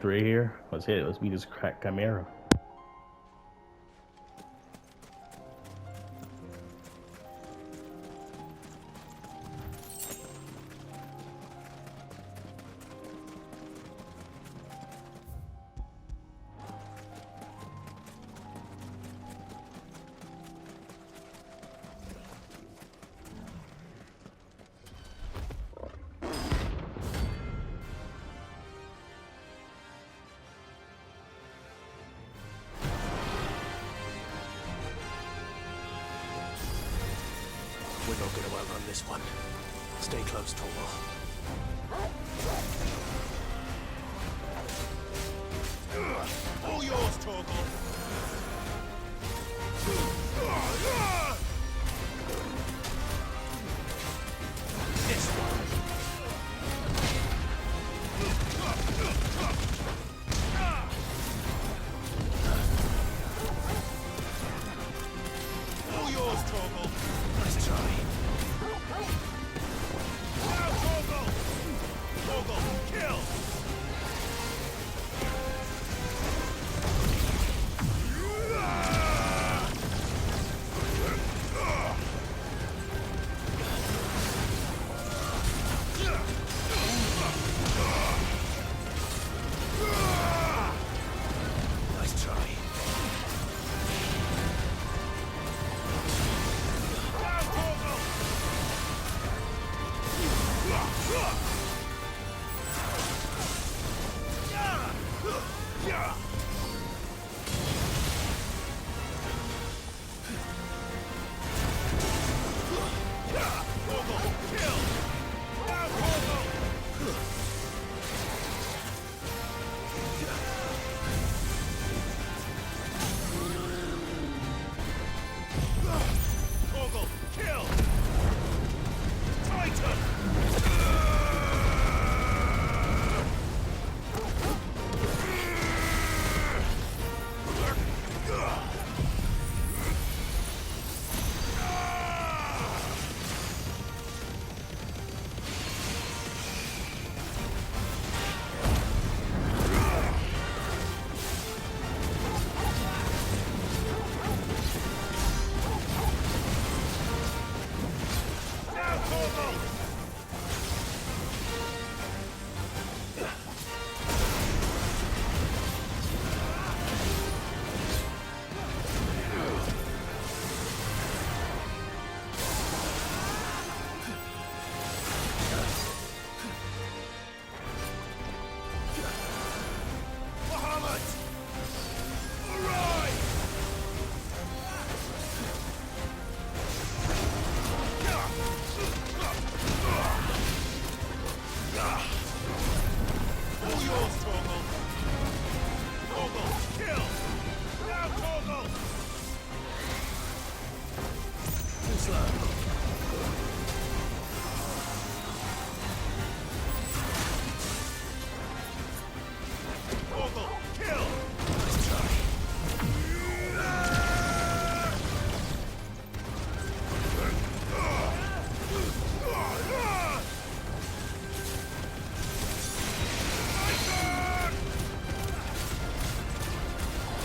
Right here. Let's hit it. Let's beat this crack chimera. We're not going to outrun this one. Stay close, Torgal. All yours, Torgal. This one. All yours, Torgal. Nice try. Now, Torgal! Torgal, kill! Nice try. Now, Torgal! Torgal, kill! Now, Torgal! Torgal, kill! Titan! Now, Torgal! Muhammad! Arise! All yours, Torgal! Torgal, kill! Now, Torgal! Too slow. Torgal, kill! Nice try.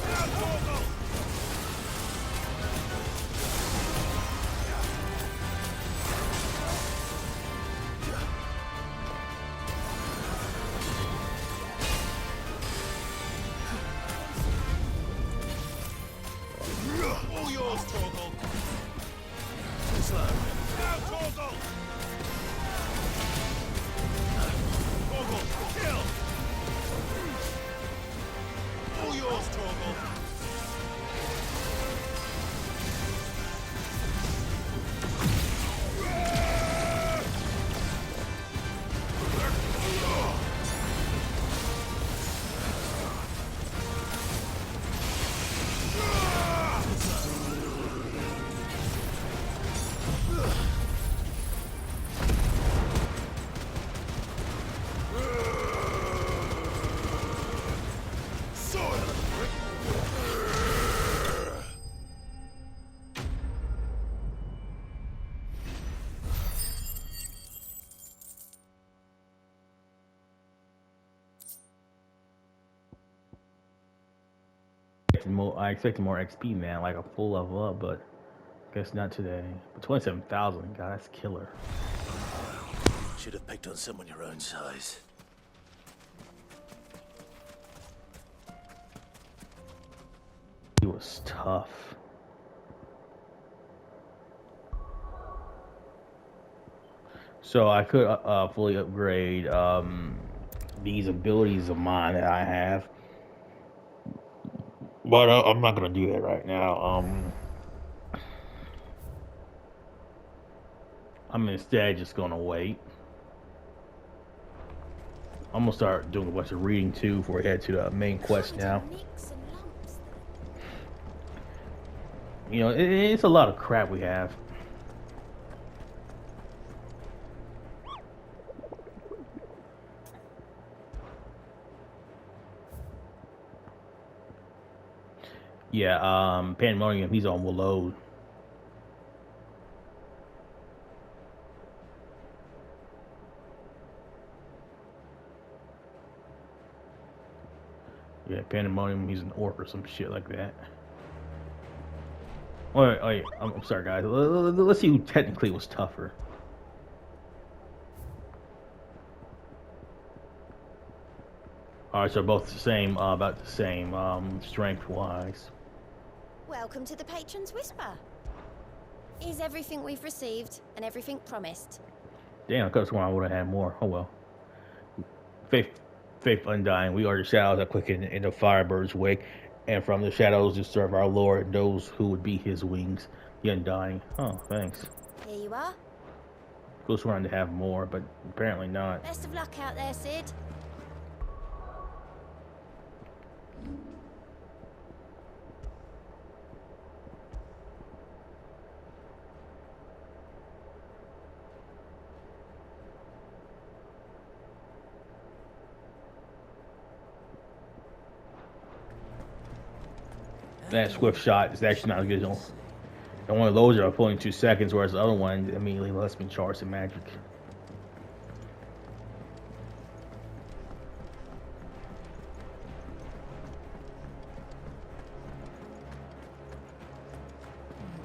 Now, Torgal! All yours, Torgal! Too slow. Now, Torgal! Torgal, kill! All yours, Torgal! expected more. I expected more XP, man, like a full level up, but guess not today. But 27,000, God, that's killer. Should have picked on someone your own size. He was tough. So I could fully upgrade these abilities of mine that I have, but I'm not gonna do that right now. I'm instead just gonna wait. I'm gonna start doing a bunch of reading too before we head to the main quest now. You know, it's a lot of crap we have. Yeah, Pandemonium, he's on Willow. Yeah, Pandemonium, he's an orc or some shit like that. Wait, I'm sorry, guys. Let's see who technically was tougher. Alright, so both the same, about the same, strength-wise. Welcome to the Patron's Whisper. Is everything we've received and everything promised? Damn, I could have sworn I would have had more. Oh well. Faith undying. We are the shadows that quicken in the firebird's wake, and from the shadows to serve our Lord and those who would be his wings, the undying. Oh, thanks. Here you are. Could have sworn to have more, but apparently not. Best of luck out there, Sid. That swift shot is actually not good. And one of those are pulling 2 seconds, whereas the other one immediately lets me charge some magic.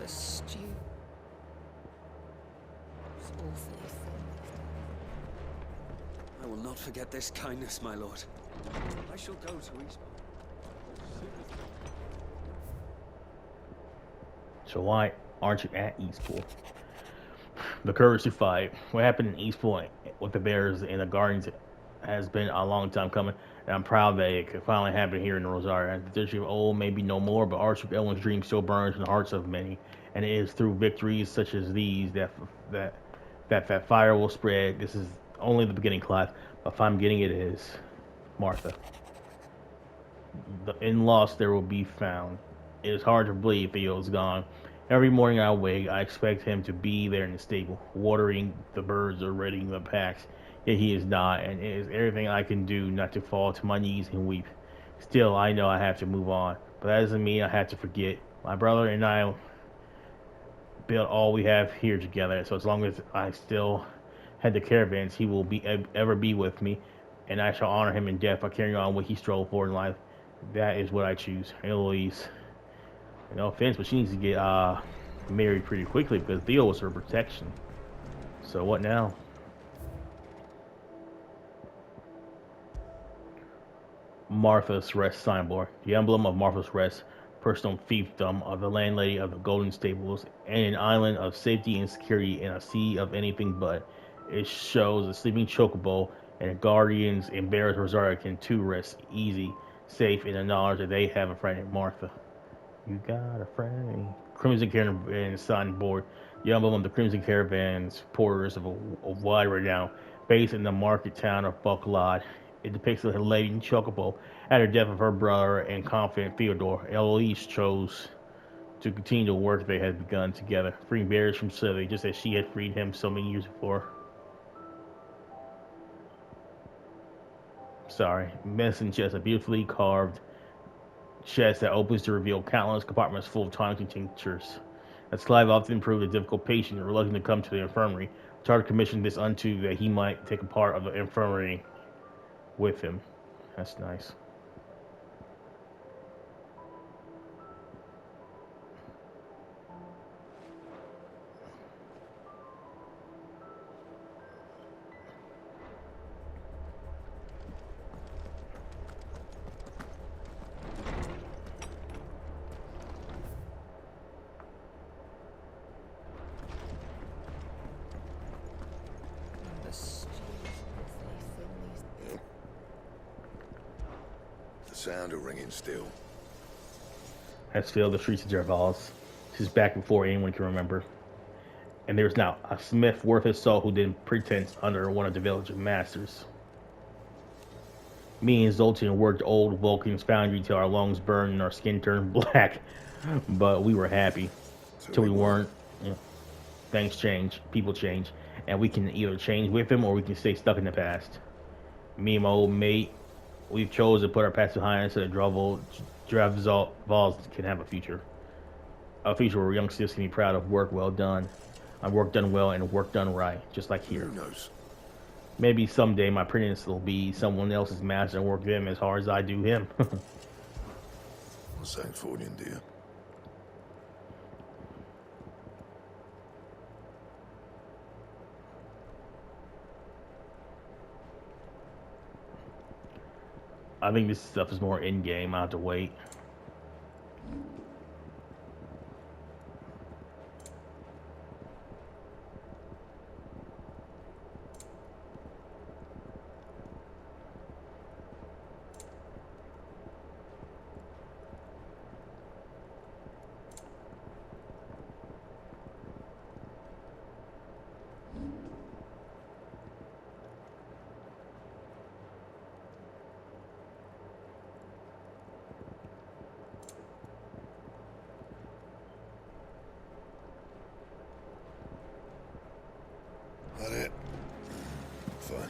The stew is awfully thin. I will not forget this kindness, my lord. I shall go to Eastbourne. So why aren't you at Eastpool? The courage to fight. What happened in Eastpool with the Bears and the Guardians has been a long time coming, and I'm proud that it could finally happen here in Rosaria. The district of old may be no more, but Archduke Elwin's dream still burns in the hearts of many, and it is through victories such as these that fire will spread. This is only the beginning, Clive. But if I'm getting it, it is Martha. In loss there will be found. It is hard to believe Theo is gone. Every morning I wake, I expect him to be there in the stable, watering the birds or readying the packs. Yet he is not, and it is everything I can do not to fall to my knees and weep. Still, I know I have to move on, but that doesn't mean I have to forget. My brother and I built all we have here together, so as long as I still head the caravans, he will ever be with me, and I shall honor him in death by carrying on what he strove for in life. That is what I choose. Eloise. No offense, but she needs to get married pretty quickly because Theo was her protection. So what now? Martha's Rest signboard. The emblem of Martha's Rest, personal fiefdom of the landlady of the Golden Stables, and an island of safety and security in a sea of anything but. It shows a sleeping chocobo and the guardians and bears Rosaria can too rest easy, safe in the knowledge that they have a friend in Martha. You got a friend. Crimson Caravan signboard. The emblem of the Crimson Caravan's porters of wide renown, based in the market town of Bucklod. It depicts a lady chocobo at the death of her brother and confidant Theodore. Eloise chose to continue the work they had begun together, freeing bears from slavery just as she had freed him so many years before. Sorry. Medicine chest, a beautifully carved chest that opens to reveal countless compartments full of tonics and tinctures. As Clive often proved a difficult patient, reluctant to come to the infirmary, Tard commissioned this unto that he might take a part of the infirmary with him. That's nice. sound of ringing steel. Has filled the streets of Jervals. This is back before anyone can remember. And there's now a smith worth his salt who did pretense under one of the village masters. Me and Zoltan worked old Vulcan's foundry till our lungs burned and our skin turned black. But we were happy. Till we weren't. You know, things change. People change. And we can either change with them or we can stay stuck in the past. Me and my old mate, we've chosen to put our past behind us so that Jervals can have a future. A future where youngsters can be proud of work well done. And work done well and work done right. Just like here. Who knows? Maybe someday my apprentice will be someone else's master and work them as hard as I do him. St. Fordian, dear. I think this stuff is more in-game. I have to wait. That it? Fine.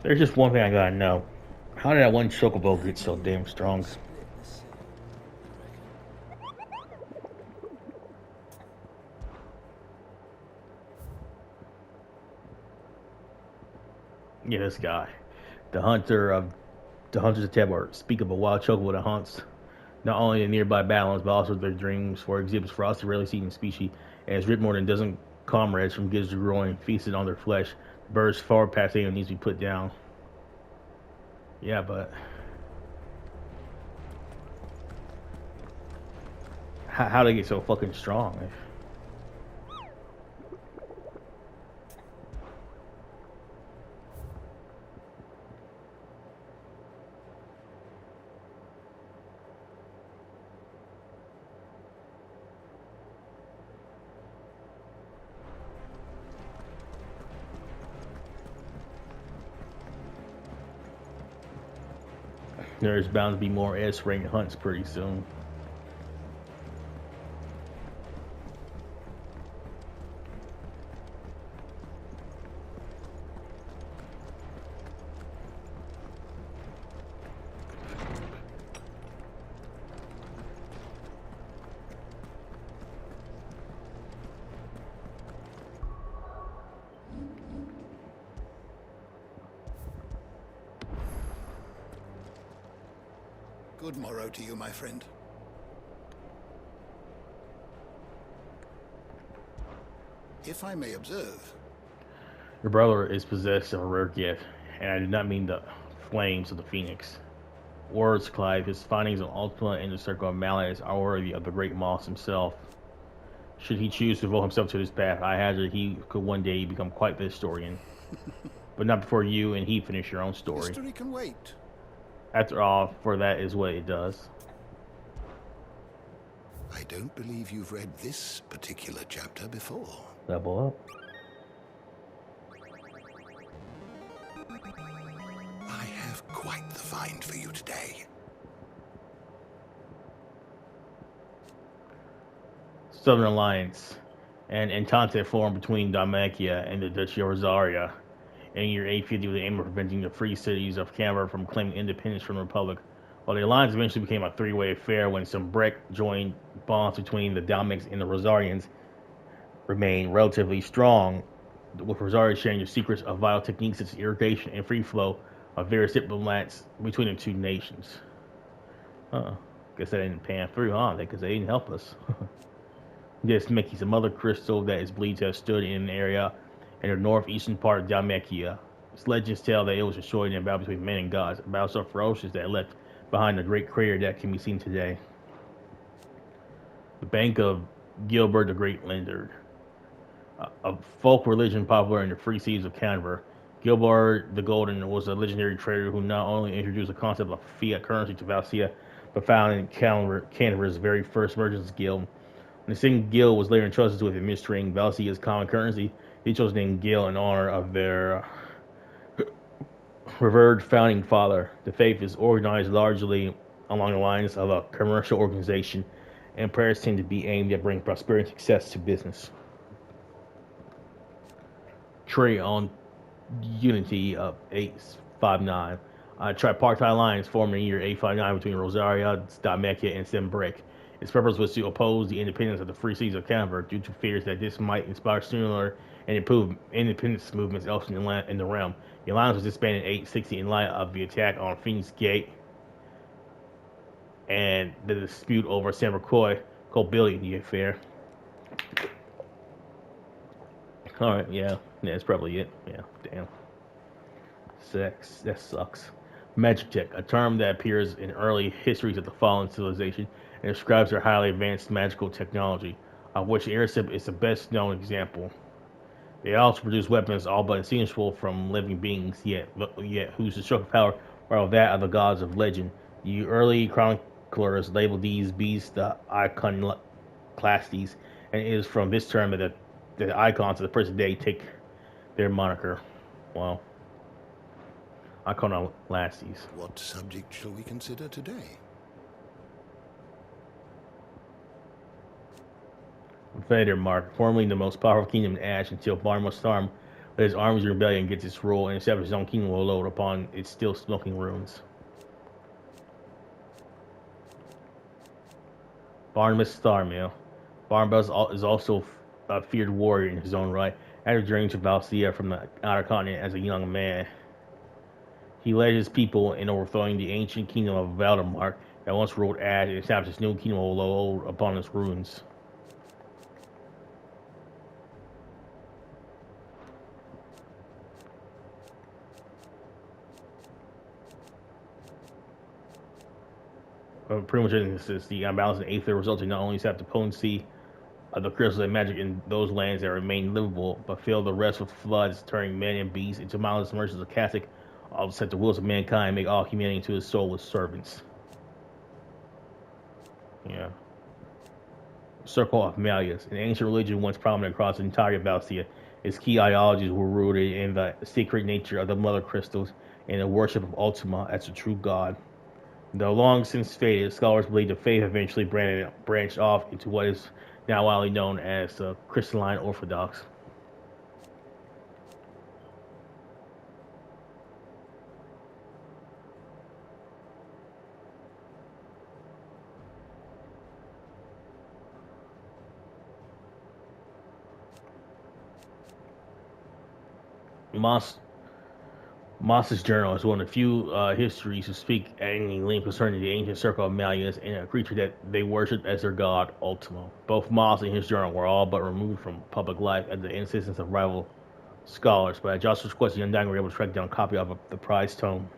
There's just one thing I gotta know. How did that one chocobo get so damn strong? Yeah, this guy. The hunters of Tebor speak of a wild chocobo that haunts not only the nearby battlelands, but also their dreams for exhibits for us to rarely seen species, and has ripped more than a dozen comrades from gizzard growing, feasted on their flesh. Birds far past anyone needs to be put down. Yeah, but how they get so fucking strong? There's bound to be more S-rank hunts pretty soon. Good morrow to you, my friend. If I may observe. Your brother is possessed of a rare gift, and I do not mean the flames of the phoenix. Words, Clive, his findings on Ultima and the Circle of Malleus are worthy of the great Moss himself. Should he choose to devote himself to this path, I hazard he could one day become quite the historian. But not before you and he finish your own story. History can wait. After all, for that is what it does. I don't believe you've read this particular chapter before. Level up. I have quite the find for you today. Southern Alliance. An entente formed between Dalmatia and the Duchy of Rosaria in year 850 with the aim of preventing the free cities of Canberra from claiming independence from the Republic. While the alliance eventually became a three-way affair when some Breck joined bonds between the Dalmatians and the Rosarians remained relatively strong, with Rosaria sharing the secrets of vital techniques such as irrigation and free flow of various diplomats between the two nations. Guess that didn't pan through, huh? Because they didn't help us. This Mickey's a mother crystal that is believed to have stood in an area in the northeastern part of Dalmatia, Legends tell that it was destroyed in a battle between men and gods, a battle so ferocious that it left behind a great crater that can be seen today. The Bank of Gilbert the Great Lender, a folk religion popular in the free seas of Canberra. Gilbert the Golden was a legendary trader who not only introduced the concept of fiat currency to Valisthea, but founded Canberra's very first merchants guild. When the same guild was later entrusted with administering Valisthea's common currency, they chose the name Guild in honor of their revered founding father. The faith is organized largely along the lines of a commercial organization, and prayers tend to be aimed at bringing prosperity and success to business. Trade on Unity of 859. Tripartite alliance formed in the year 859 between Rosaria, Stameka, and Sembrek. Its purpose was to oppose the independence of the free cities of Canberra due to fears that this might inspire similar and improve independence movements elsewhere in the realm. The alliance was disbanded in 860 in light of the attack on Phoenix Gate and the dispute over Sambercoy Billy in the affair. Alright, yeah, that's probably it. Yeah, damn. Sex, that sucks. Magic tech, a term that appears in early histories of the fallen civilization and describes their highly advanced magical technology, of which airship is the best known example. They also produce weapons all but indistinguishable from living beings, yet whose destructive power are that of the gods of legend. The early chroniclers labeled these beasts the iconoclastes, and it is from this term that the icons of the present day take their moniker. Well, iconoclastes. What subject shall we consider today? Mark, formerly the most powerful kingdom in Ash until Barnum Storm, with his armies rebellion gets its rule and establishes his own kingdom will load upon its still smoking ruins. Barnabas Starmill. Barnabas is also a feared warrior in his own right. After journeying to Valisthea from the outer continent as a young man, he led his people in overthrowing the ancient kingdom of Valdemark that once ruled Ash and established his new kingdom will load upon its ruins. Pretty much this is the unbalance in Aether resulting not only sap the potency of the crystals and magic in those lands that remain livable, but fill the rest with floods, turning men and beasts into mindless merchants of Catholic, all to set the wills of mankind and make all humanity into his soulless servants. Yeah. Circle of Malleus. An ancient religion once prominent across the entire Valisthea. Its key ideologies were rooted in the sacred nature of the mother crystals and the worship of Ultima as the true god. Though long since faded, scholars believe the faith eventually branched off into what is now widely known as the Crystalline Orthodox. Moss's journal is one of the few histories to speak at any length concerning the ancient circle of Malleus and a creature that they worshipped as their god, Ultima. Both Moss and his journal were all but removed from public life at the insistence of rival scholars, but at Joshua's request, the Undying were able to track down a copy of the prized tome.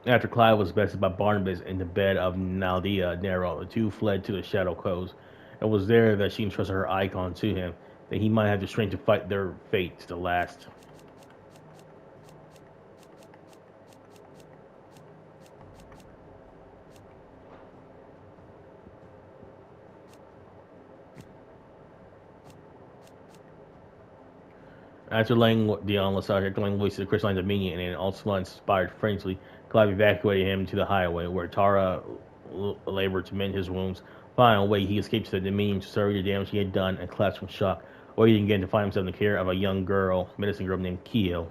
After Clive was bested by Barnabas in the bed of Naldea Nero, the two fled to the Shadow Coast. It was there that she entrusted her icon to him, that he might have the strength to fight their fate to the last. After laying the lethargic voice to the crystalline dominion and an Ultima-inspired frenzy, Clive evacuated him to the highway, where Tara labored to mend his wounds. Flying away, he escaped to the dominion to survey the damage he had done and collapsed from shock, waiting again to find himself in the care of a young girl, menacing girl named Keo.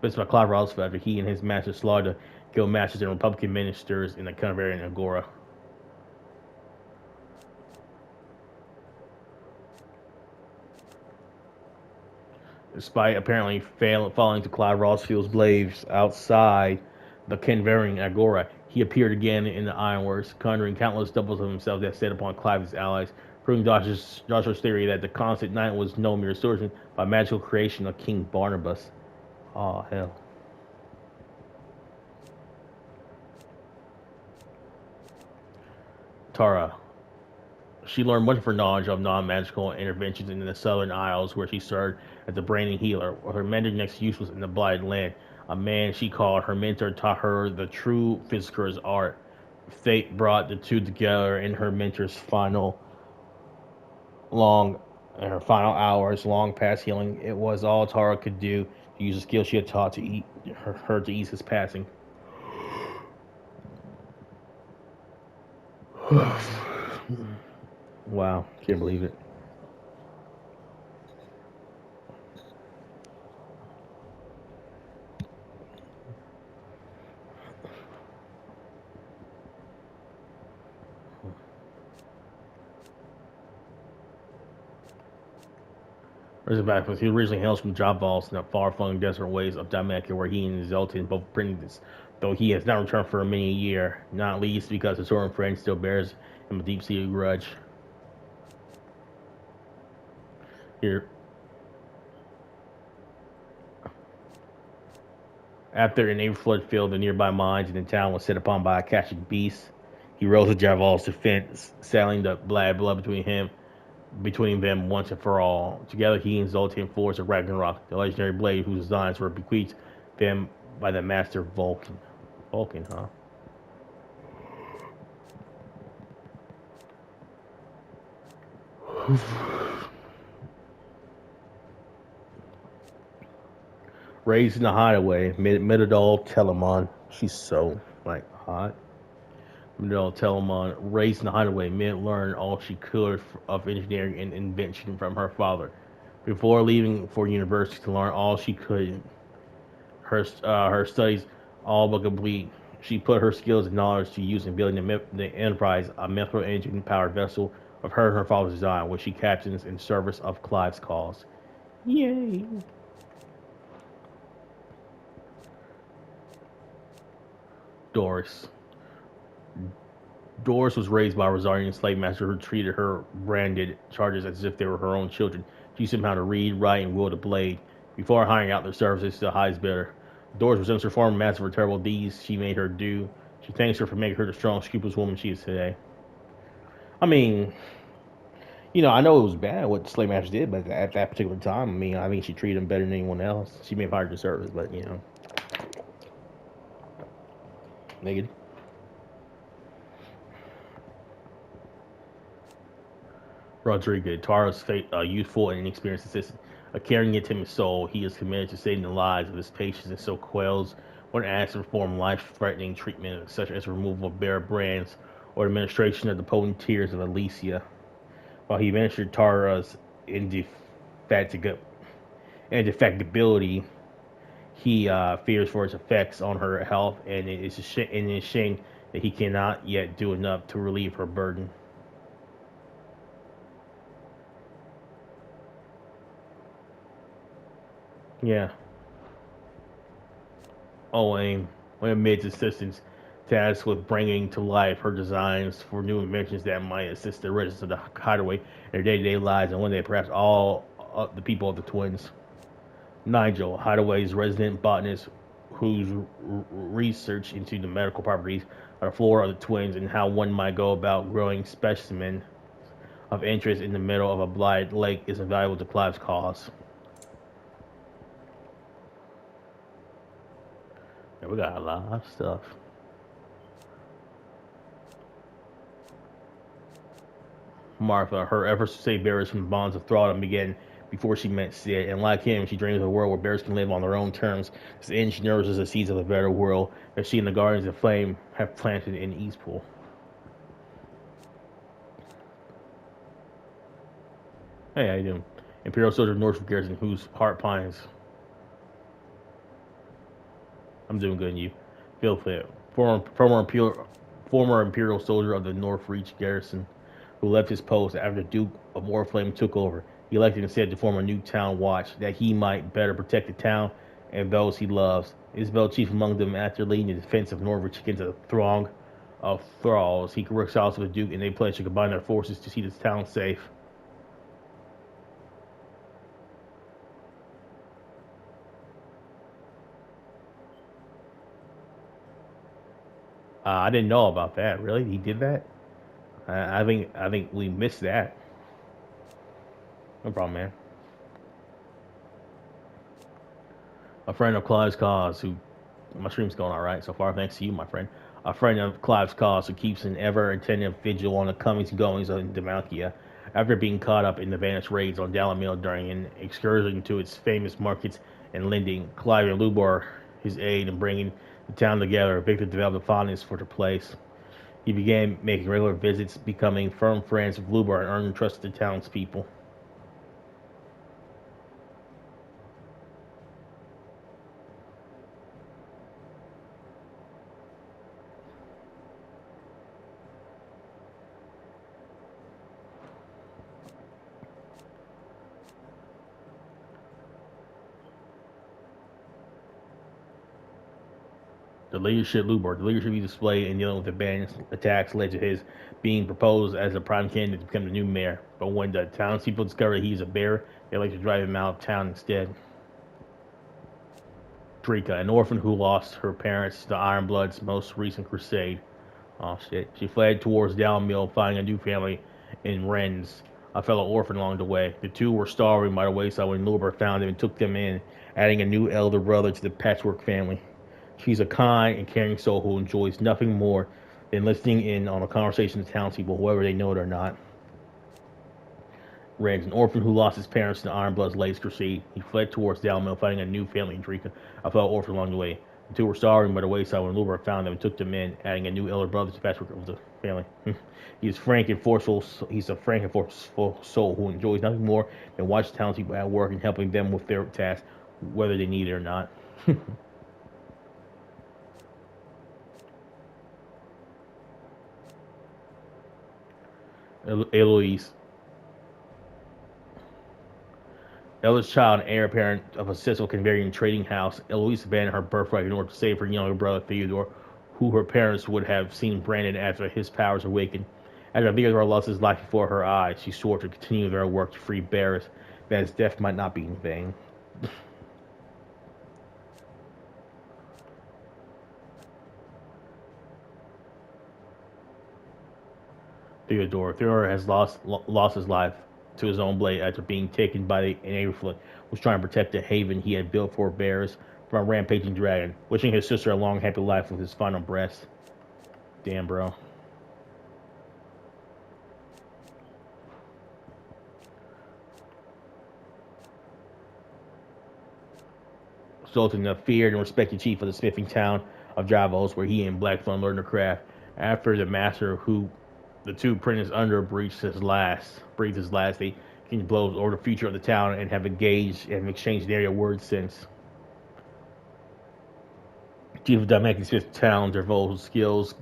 By Clive Ralston after he and his master slaughtered the guild masters and Republican ministers in the Canberra Agora. Despite apparently falling to Clive Rossfield's blades outside the Kenvering Agora, he appeared again in the Ironworks, conjuring countless doubles of himself that set upon Clive's allies, proving Joshua's theory that the constant knight was no mere swordsman, but a magical creation of King Barnabas. Oh, hell. Tara. She learned much of her knowledge of non-magical interventions in the Southern Isles, where she served as a brainy healer. Her mentor next use was in the Blighted Land. A man she called her mentor taught her the true physicker's art. Fate brought the two together in her mentor's final hours, long past healing. It was all Tara could do to use the skill she had taught to her to ease his passing. Wow, can't believe it. He originally hails from Javalis in the far-flung desert ways of Damekia, where he and Zeltin both apprenticed, though he has not returned for many a year, not least because his Soren friend still bears him a deep-seated grudge. Here. After an flood filled the nearby mines and the town was set upon by Akashic beasts, he rose to Javalis' defense, settling the blood between them once and for all. Together, he and Zoltan forged a Ragnarok, the legendary blade whose designs were bequeathed them by the master Vulcan. Vulcan, huh? Raised in the hideaway, Midadol Telemon. She's so, hot. Midadol Telemon, raised in the hideaway, Mid learned all she could of engineering and invention from her father. Before leaving for university to learn all she could, her studies all but complete, she put her skills and knowledge to use in building the Enterprise, a mithril engine-powered vessel of her and her father's design, which she captains in service of Clive's cause. Yay! Doris. Doris was raised by a Rosarian slave master who treated her branded charges as if they were her own children. She used somehow to read, write, and wield a blade. Before hiring out their services to the highest bidder, Doris resents her former master for terrible deeds she made her do. She thanks her for making her the strong, scrupulous woman she is today. I mean, I know it was bad what the slave master did, but at that particular time, I think she treated him better than anyone else. She may have hired the service, but, negative. Rodrigo, Tara's youthful and inexperienced assistant, a caring yet timid soul, he is committed to saving the lives of his patients and so quells when asked to perform life-threatening treatment such as removal of bare brands or administration of the potent tears of Valisthea. While he administered Tara's indefatigability, he fears for its effects on her health, and it is a shame that he cannot yet do enough to relieve her burden. Yeah. Owain, one of Mid's assistants, tasked with bringing to life her designs for new inventions that might assist the residents of the hideaway in their day-to-day lives, and one day perhaps all of the people of the twins. Nigel, Hideaway's resident botanist, whose research into the medical properties of the flora of the twins and how one might go about growing specimens of interest in the middle of a blighted lake is invaluable to Clive's cause. Yeah, we got a lot of stuff. Martha, her efforts to save bears from bonds of thraldom began before she met Sid, and like him, she dreams of a world where bears can live on their own terms. This end she nourishes the seeds of a better world that she and the Guardians of Flame have planted in Eastpool. Hey, how you doing? Imperial soldier of Norfolk Garrison, whose heart pines. I'm doing good, and you? Valithea, former Imperial soldier of the North Reach Garrison, who left his post after the Duke of Warflame took over. He elected instead to form a new town watch that he might better protect the town and those he loves. Isabel chief among them after leading the defense of Norwich against a throng of thralls. He reconciles with the Duke and they pledge to combine their forces to see this town safe. I didn't know about that. Really, he did that. I think we missed that. No problem, man. A friend of Clive's cause who my stream's going all right so far. Thanks to you, my friend. A friend of Clive's cause who keeps an ever-attentive vigil on the comings and goings of Demacia. After being caught up in the vanished raids on Dalamil during an excursion to its famous markets and lending Clive and Lubar his aid in bringing the town together, Victor developed a fondness for the place. He began making regular visits, becoming firm friends with Lubar and earning the trust of the townspeople. The leadership he displayed in dealing with the band's attacks led to his being proposed as a prime candidate to become the new mayor. But when the townspeople discovered he's a bear, they like to drive him out of town instead. Drika, an orphan who lost her parents to Ironblood's most recent crusade. Oh shit. She fled towards Dalmill, finding a new family in Rennes, a fellow orphan along the way. The two were starving by the wayside when Luber found them and took them in, adding a new elder brother to the patchwork family. She's a kind and caring soul who enjoys nothing more than listening in on a conversation with townspeople, whether they know it or not. Rennes, an orphan who lost his parents in the Ironblood's latest crusade. He fled towards Dalmill, finding a new family in Drika, a fellow orphan along the way. The two were starving by the wayside when Luber found them and took them in, adding a new elder brother to the patchwork of the family. He's a frank and forceful soul who enjoys nothing more than watching townspeople at work and helping them with their tasks, whether they need it or not. Eloise, eldest child and heir apparent of a successful Canadian trading house, Eloise abandoned her birthright in order to save her younger brother Theodore, who her parents would have seen branded after his powers awakened. After Theodore lost his life before her eyes, she swore to continue their work to free Barris, that his death might not be in vain. Theodore has lost his life to his own blade after being taken by an Aberflint, was trying to protect the haven he had built for bears from a rampaging dragon, wishing his sister a long, happy life with his final breath. Damn, bro. Sultan, the feared and respected chief of the smithing town of Javos, where he and Blackthorn learned their craft. After the master who the two apprentices under breathed his last, they exchanged blows over the future of the town and have engaged and exchanged area words since. Chief of Dominican Smith Town, Dervos' skills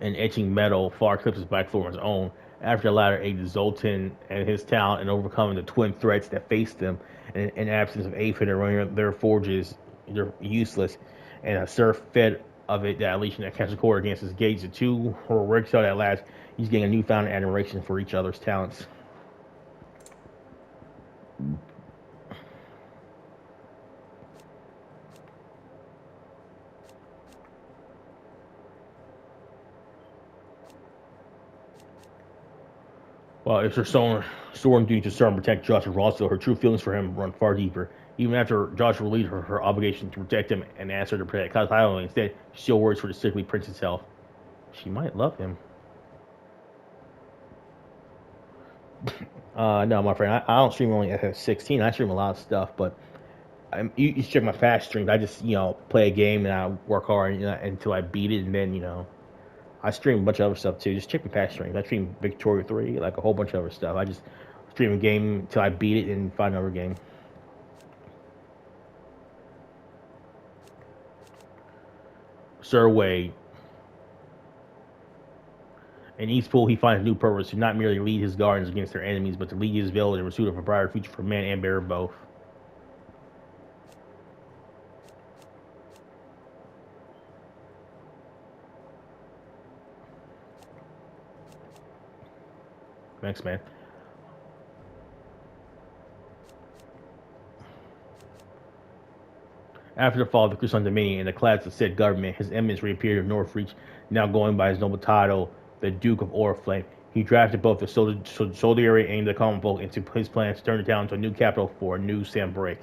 in etching metal far eclipses Blackthorn's own. After the latter aided Zoltan and his town in overcoming the twin threats that faced them, and in absence of aid and running their forges, they're useless, and a serf fed of it that Alicia that catches a cord against his gates. The two were reconciled at last. He's getting a newfound admiration for each other's talents. Well, it's her sworn duty to serve and protect Joshua Rossville. Her true feelings for him run far deeper. Even after Joshua relieved her obligation to protect him and asked her to protect Kyle, instead, she still worries for the sickly prince's health. She might love him. No, my friend, I don't stream only at 16. I stream a lot of stuff, but you check my fast streams. I just, play a game and I work hard until I beat it, and then, I stream a bunch of other stuff too. Just check my past streams. I stream Victoria 3, like a whole bunch of other stuff. I just stream a game until I beat it and find another game. Sir Wade. In Eastpool, he finds a new purpose to not merely lead his guardians against their enemies, but to lead his village in pursuit of a brighter future for man and bear both. Thanks, man. After the fall of the Crusader Dominion and the collapse of said government, his eminence reappeared in Northreach, now going by his noble title, the Duke of Oriflame. He drafted both the soldiery and the common folk into his plans to turn the town into a new capital for a new Sanbreak.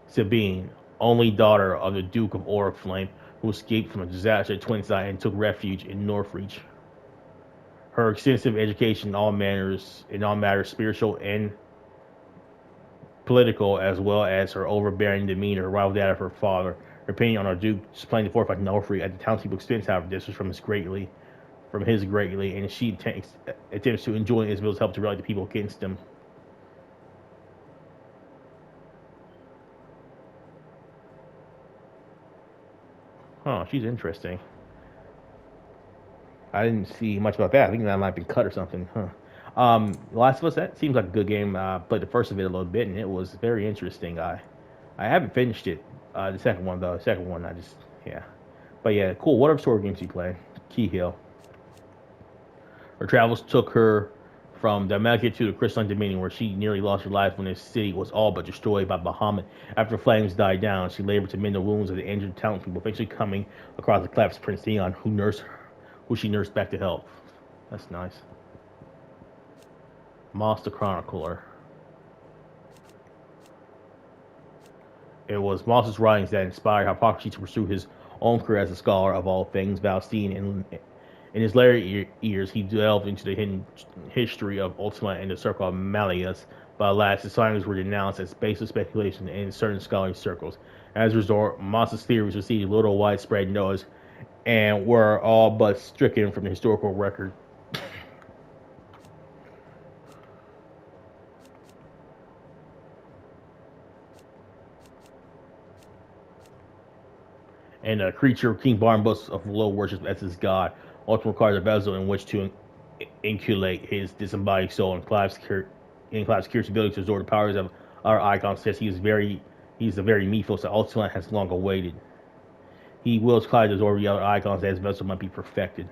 Sabine, only daughter of the Duke of Oriflame, who escaped from a disaster at Twinside and took refuge in Northreach. Her extensive education in all matters spiritual and political, as well as her overbearing demeanor, rivaled that of her father. Her opinion on our Duke's plan to fortify Northreach at the townspeople's expense, however, differs from his greatly, and she attempts to enjoy Isabel's help to rally the people against him. Huh, she's interesting. I didn't see much about that. I think that might have been cut or something. Huh. Last of Us, that seems like a good game. Played the first of it a little bit, and it was very interesting. I haven't finished it. The second one, though. The second one, yeah. But yeah, cool. What other story games you play? Key Hill. Her travels took her from Dalmatia to the Crystalline Dominion, where she nearly lost her life when the city was all but destroyed by Bahamut. After flames died down, she labored to mend the wounds of the injured townspeople, eventually coming across the collapsed Prince Theon, who she nursed back to health. That's nice. Moss the Chronicler. It was Moss's writings that inspired Hippocrates to pursue his own career as a scholar of all things Valisthea. In his later years, he delved into the hidden history of Ultima and the Circle of Malleus, but alas, his findings were denounced as baseless speculation in certain scholarly circles. As a result, Moss's theories received little widespread notice and were all but stricken from the historical record. And a creature King Barn boasts of low worship as his god, ultimately requires a vessel in which to inculate his disembodied soul. And Clive's curious ability to absorb the powers of our Eikon says he's the very Mephos that Ultima has long awaited. He wills Clive to absorb the other Eikons that his vessel might be perfected.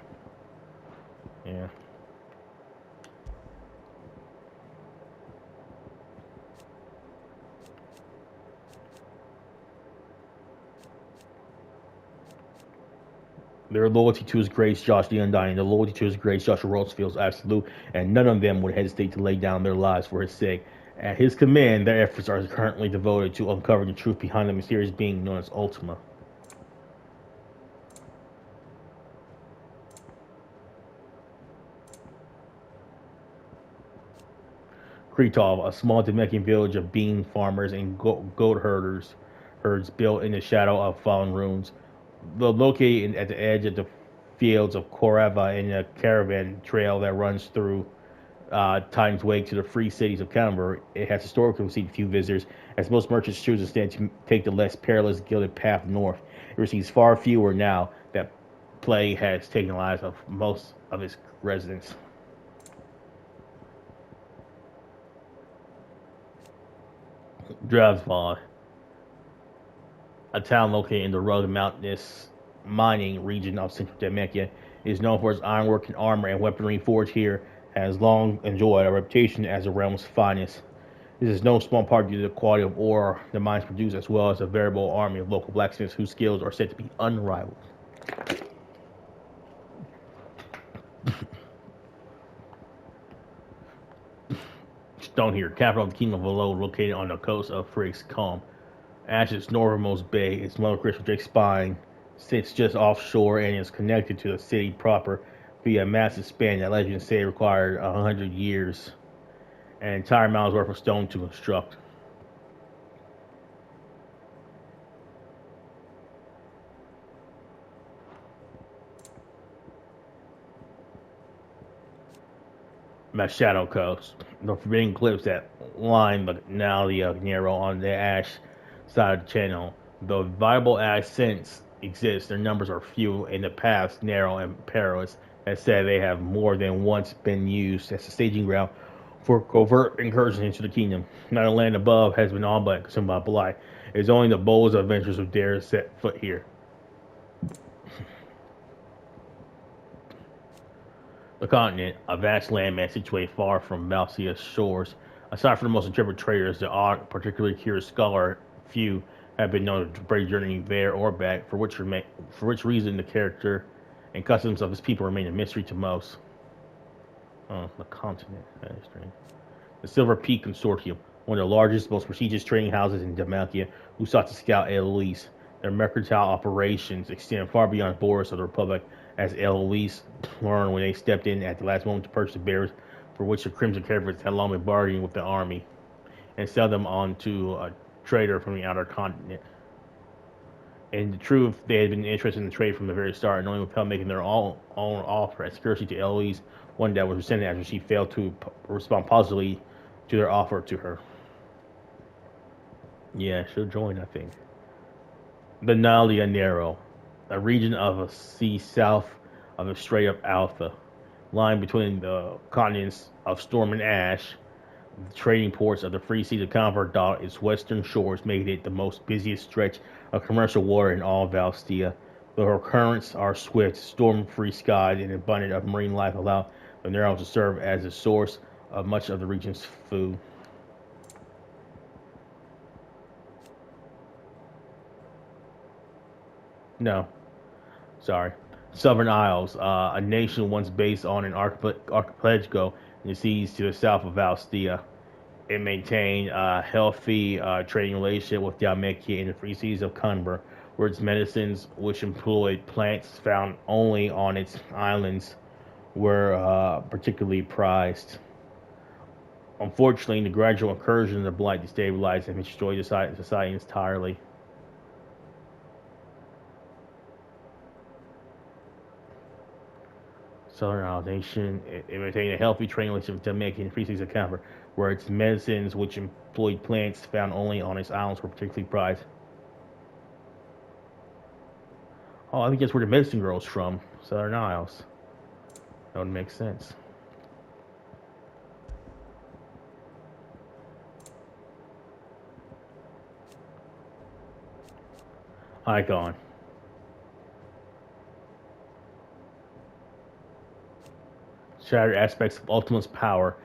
Yeah. Their loyalty to his grace, Josh the Undying, the loyalty to his grace, Joshua Rosfield, is absolute, and none of them would hesitate to lay down their lives for his sake. At his command, their efforts are currently devoted to uncovering the truth behind the mysterious being known as Ultima. Kretov, a small Dominican village of bean farmers and goat herds built in the shadow of fallen ruins. Though located at the edge of the fields of Korava in a caravan trail that runs through Titan's Wake to the free cities of Canberra, it has historically received few visitors, as most merchants choose instead to take the less perilous gilded path north. It receives far fewer now that plague has taken the lives of most of its residents. Dravsvod, a town located in the rugged mountainous mining region of central Dalmatia, is known for its ironwork and armor and weaponry. Forged here has long enjoyed a reputation as the realm's finest. This is no small part due to the quality of ore the mines produce, as well as a veritable army of local blacksmiths whose skills are said to be unrivaled. Stonehere, capital of the Kingdom of Valo, located on the coast of Friggs Calm. At its northernmost bay, its mother crystal Drake Spine sits just offshore and is connected to the city proper via a massive span that legends say required 100 years, an entire mile's worth of stone to construct. Machado Coast, the forbidding cliffs that line but now the narrow on the ash side of the channel. The viable ascents exist. Their numbers are few and the paths narrow and perilous. That said, they have more than once been used as a staging ground for covert incursions into the kingdom. Now the land above has been all but consumed by blight. It is only the boldest adventurers who dare set foot here. The continent, a vast landmass situated far from Valthea's shores. Aside from the most intrepid traders, the odd, particularly curious scholar, few have been known to brave journey there or back, for which reason the character and customs of his people remain a mystery to most. Oh, the continent. That is strange. The Silver Peak Consortium, one of the largest, most prestigious trading houses in Dalmatia, who sought to scout Eloise. Their mercantile operations extend far beyond the borders of the Republic, as Eloise learned when they stepped in at the last moment to purchase the bearers for which the Crimson Caravans had long been bargaining with the army, and sell them on to a trader from the outer continent. In the truth, they had been interested in the trade from the very start, and only without making their own offer as courtesy to Eloise, one that was rescinded after she failed to respond positively to their offer to her. Yeah, she'll join, I think. The Nile de Janeiro, a region of a sea south of the Strait of Alpha, lying between the continents of Storm and Ash. The trading ports of the free seas of Convert dot its western shores, making it the most busiest stretch of commercial water in all Valisthea. Though her currents are swift, storm-free skies and abundant of marine life allow the Narrows to serve as a source of much of the region's food. No, sorry. Southern Isles, a nation once based on an archipelago in the seas to the south of Valisthea. It maintained a healthy trading relationship with Dalmatia in the free seas of Cumber, where its medicines, which employed plants found only on its islands, were particularly prized. Unfortunately, the gradual incursion of the blight destabilized and destroyed society entirely. Southern Isles nation, it maintained a healthy trading relationship with Jamaica and free seas of Camper, where its medicines, which employed plants found only on its islands, were particularly prized. Oh, I think that's where the medicine grows from, Southern Isles. That would make sense. Eikon. Shattered aspects of Ultima's power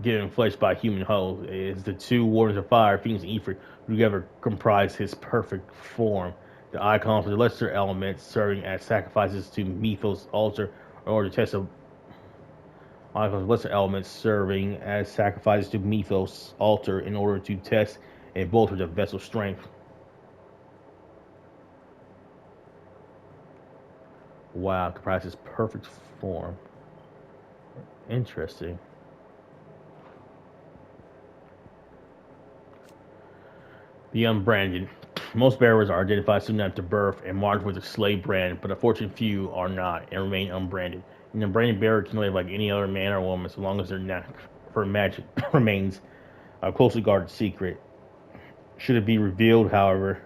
given flesh by human whole is the two Wardens of Fire, Phoenix and Ifrit, who together comprise his perfect form. The icons of the lesser elements serving as sacrifices to Mythos' altar in order to test the icons of lesser elements serving as sacrifices to Mythos' altar in order to test and bolster the vessel's strength. Wow, comprises perfect form. Interesting. The unbranded. Most bearers are identified soon after birth and marked with a slave brand, but a fortunate few are not and remain unbranded. An unbranded bearer can live like any other man or woman so long as their knack for magic remains a closely guarded secret. Should it be revealed, however,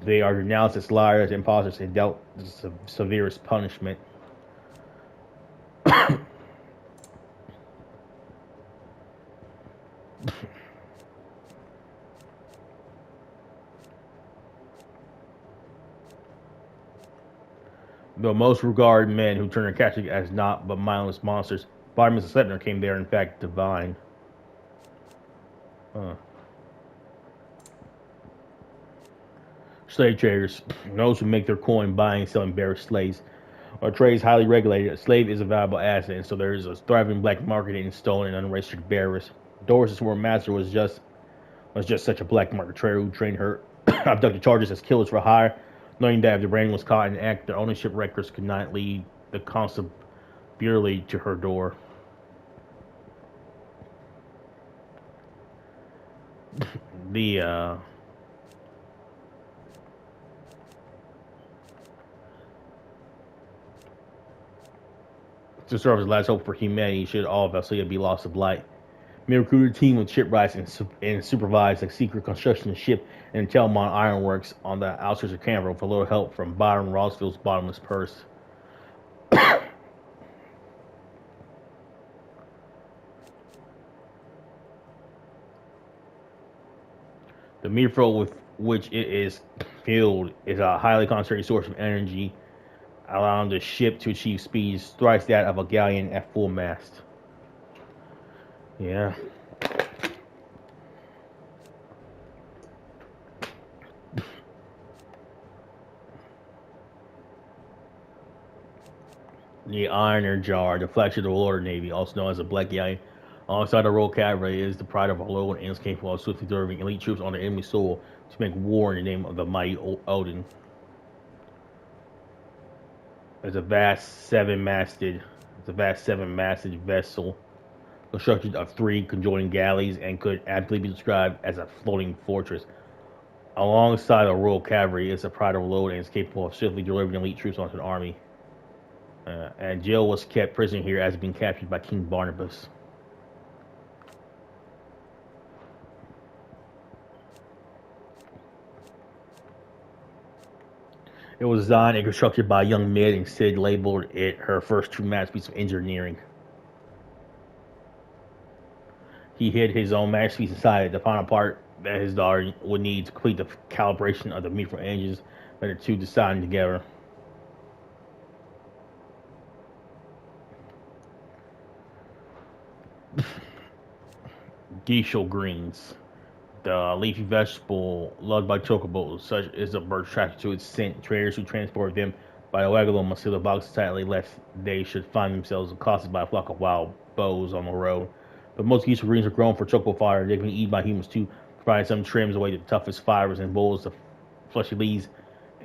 they are denounced as liars and imposters and dealt the severest punishment. Though most regard men who turn their Catholic as not but mindless monsters, Bartimaeus the Sleipnir came there in fact divine. Huh. Slave traders, those who make their coin buying and selling bearer slaves. Our trade is highly regulated. A slave is a valuable asset, and so there is a thriving black market in stolen and unregistered bearers. Doris' former master was just such a black market trader who trained her abducted charges as killers for hire, knowing that if the brand was caught in the act, their ownership records could not lead the constabulary to her door. To serve as last hope for humanity should all of Valisthea be lost to blight. They recruited a team of shipwrights and supervised a secret construction ship in the Telmont Ironworks on the outskirts of Canberra with a little help from Byron Rosfield's bottomless purse. The mithril with which it is filled is a highly concentrated source of energy, allowing the ship to achieve speeds thrice that of a galleon at full mast. Yeah. The Ironer Jar, the flagship of the Royal Navy, also known as the Black Galleon, alongside the Royal Cavalry, is the pride of our loyal and is capable of swiftly delivering elite troops on the enemy soil to make war in the name of the mighty Odin. It's a vast seven-masted vessel constructed of 3 conjoining galleys and could aptly be described as a floating fortress. Alongside the Royal Cavalry, it's a pride of load and is capable of swiftly delivering elite troops onto the army. And Jill was kept prisoner here as being captured by King Barnabas. It was designed and constructed by a young Mid, and Sid labeled it her first true masterpiece of engineering. He hid his own masterpiece inside the final part that his daughter would need to complete the calibration of the mithril engines that the two designed together. Geishel greens. The leafy vegetable loved by chocobos, such is the bird attracted to its scent. Traders who transport them by the wagon must seal the boxes tightly lest they should find themselves accosted by a flock of wild bows on the road. But most geishel greens are grown for chocobo fire. They can be eaten by humans too, providing some trims away the toughest fibers and boils the fleshy leaves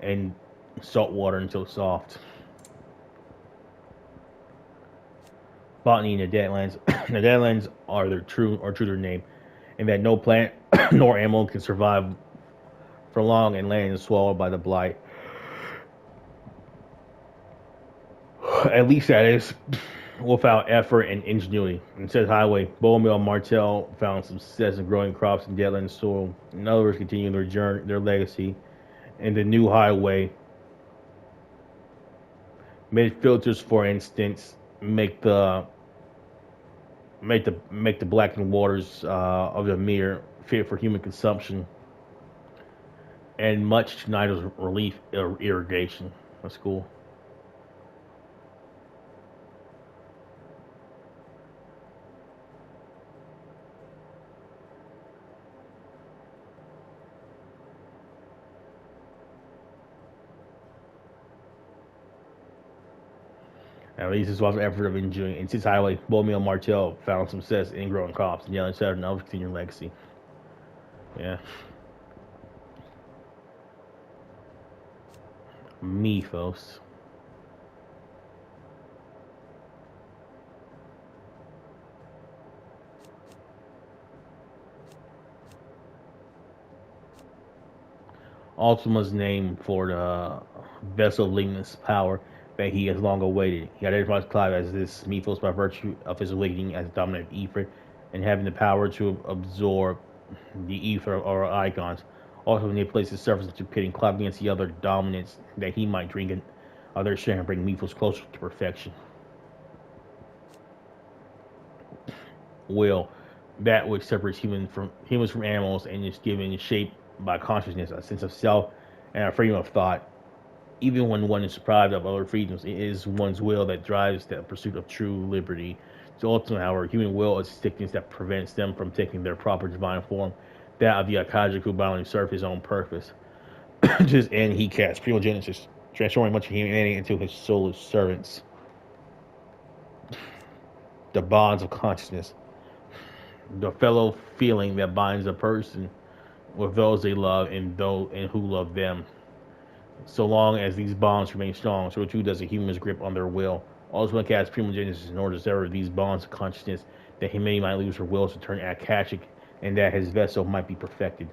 and salt water until soft. Botany in the Deadlands. The Deadlands are true to their name, in that no plant nor animal can survive for long and land is swallowed by the blight. At least that is without effort and ingenuity. In said highway, Bowmill and Martell found some success in growing crops in Deadland soil. In other words, continuing their legacy. And the new highway, mid filters, for instance, make the blackened waters of the mere fit for human consumption, and much Schneider's relief irrigation. That's cool. At least this was an effort of enjoying. In since highway, Bowmill and Martell found success in growing crops and yelling Saturn and continuing legacy. Yeah. Mythos. Ultima's name for the vessel of Lignus power that he has long awaited. He identifies Clive as this mythos by virtue of his awakening as dominant Ifrit and having the power to absorb the ether or icons. Also manipulates the surface into pitting Clive against the other dominants that he might drink in other share and bring mythos closer to perfection. Will, that which separates humans from animals and is given shape by consciousness, a sense of self, and a freedom of thought. Even when one is deprived of other freedoms, it is one's will that drives the pursuit of true liberty. So ultimately, however, human will is sickness that prevents them from taking their proper divine form, that of the Akajik who boundly serve his own purpose. To his end, he casts primogenesis, transforming much of humanity into his soulless servants. The bonds of consciousness, the fellow feeling that binds a person with those they love and who love them. So long as these bonds remain strong, so too does a human's grip on their will. Also, one casts primogenesis in order to sever these bonds of consciousness, that humanity might lose her will to turn akashic, and that his vessel might be perfected.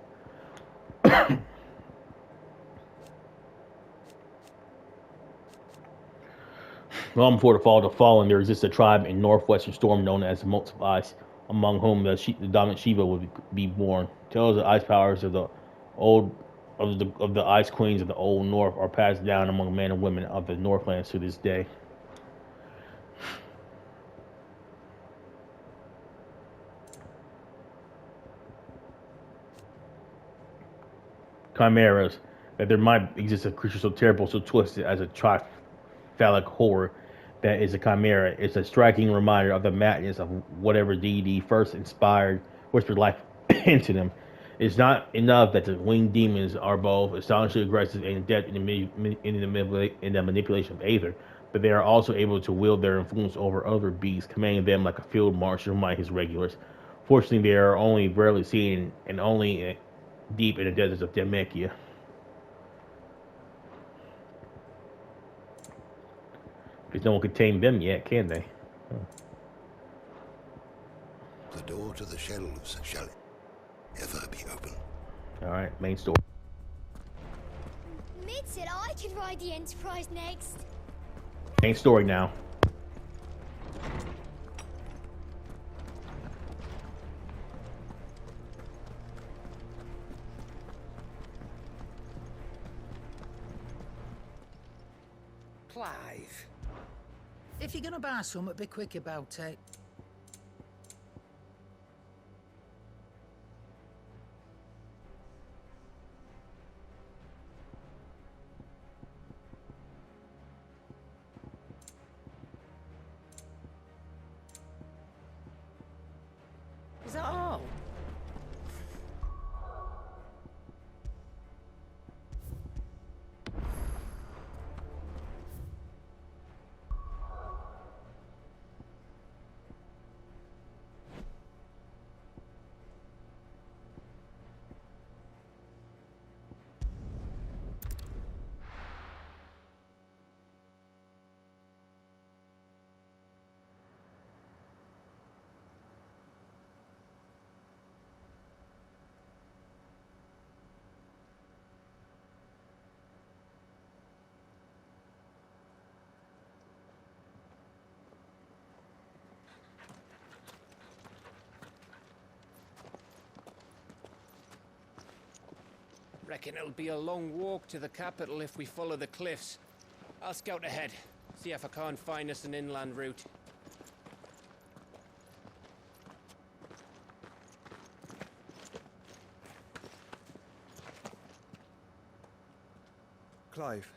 Long before the fall of the fallen, there exists a tribe in northwestern Storm known as the Motes of Ice. among whom the dominant Shiva would be born. Tales of ice powers of the old of the ice queens of the old north are passed down among men and women of the Northlands to this day. Chimeras, that there might exist a creature so terrible, so twisted as a triphallic horror that is a chimera. It's a striking reminder of the madness of whatever deity first inspired whispered life into them. It's not enough that the winged demons are both astonishingly aggressive and adept in the manipulation of aether, but they are also able to wield their influence over other beasts, commanding them like a field marshal might his regulars. Fortunately, they are only rarely seen and only deep in the deserts of Demacia. Because no one could tame them yet, can they? The door to the shelves shall ever be open. Alright, main story. Mid said I could ride the Enterprise next. Main story now. Clive. If you're gonna buy something, be quick about it. Is that all? Reckon it'll be a long walk to the capital if we follow the cliffs. I'll scout ahead, see if I can't find us an inland route. Clive.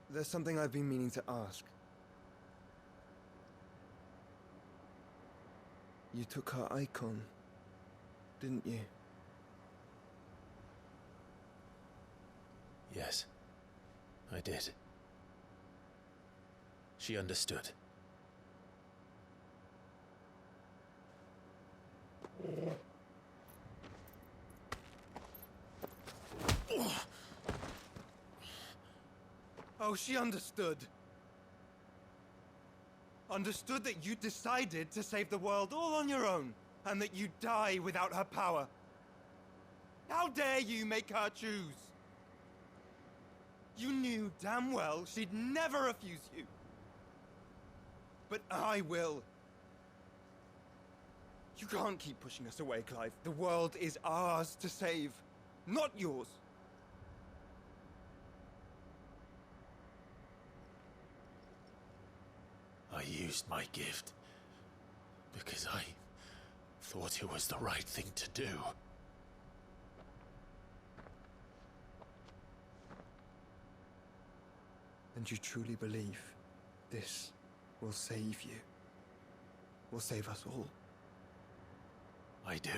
There's something I've been meaning to ask. You took her icon, didn't you? Yes, I did. She understood. Oh, she understood. Understood that you decided to save the world all on your own, and that you'd die without her power. How dare you make her choose? You knew damn well she'd never refuse you. But I will. You can't keep pushing us away, Clive. The world is ours to save, not yours. I used my gift because I thought it was the right thing to do. And you truly believe this will save you? Will save us all? I do.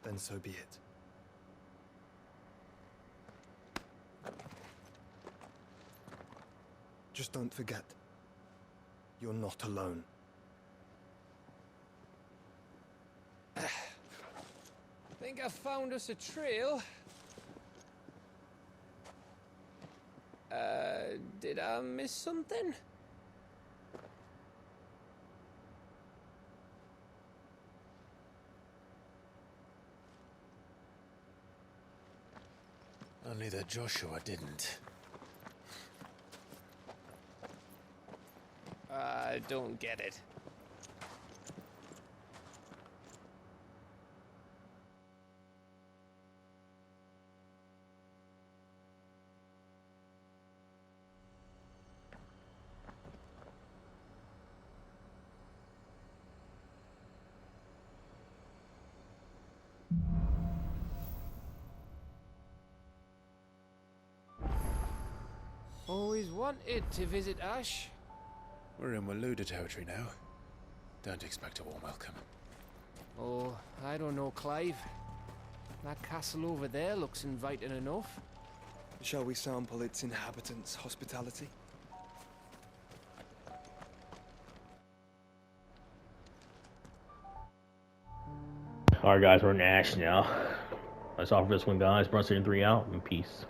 Then so be it. Just don't forget, you're not alone. Think I found us a trail. Did I miss something? Only that Joshua didn't. I don't get it. Always wanted to visit Ash. We're in Waluda territory now. Don't expect a warm welcome. Oh, I don't know, Clive. That castle over there looks inviting enough. Shall we sample its inhabitants' hospitality? Alright guys, we're in Ash now. Let's offer this one guys. Brunson 3 out and peace.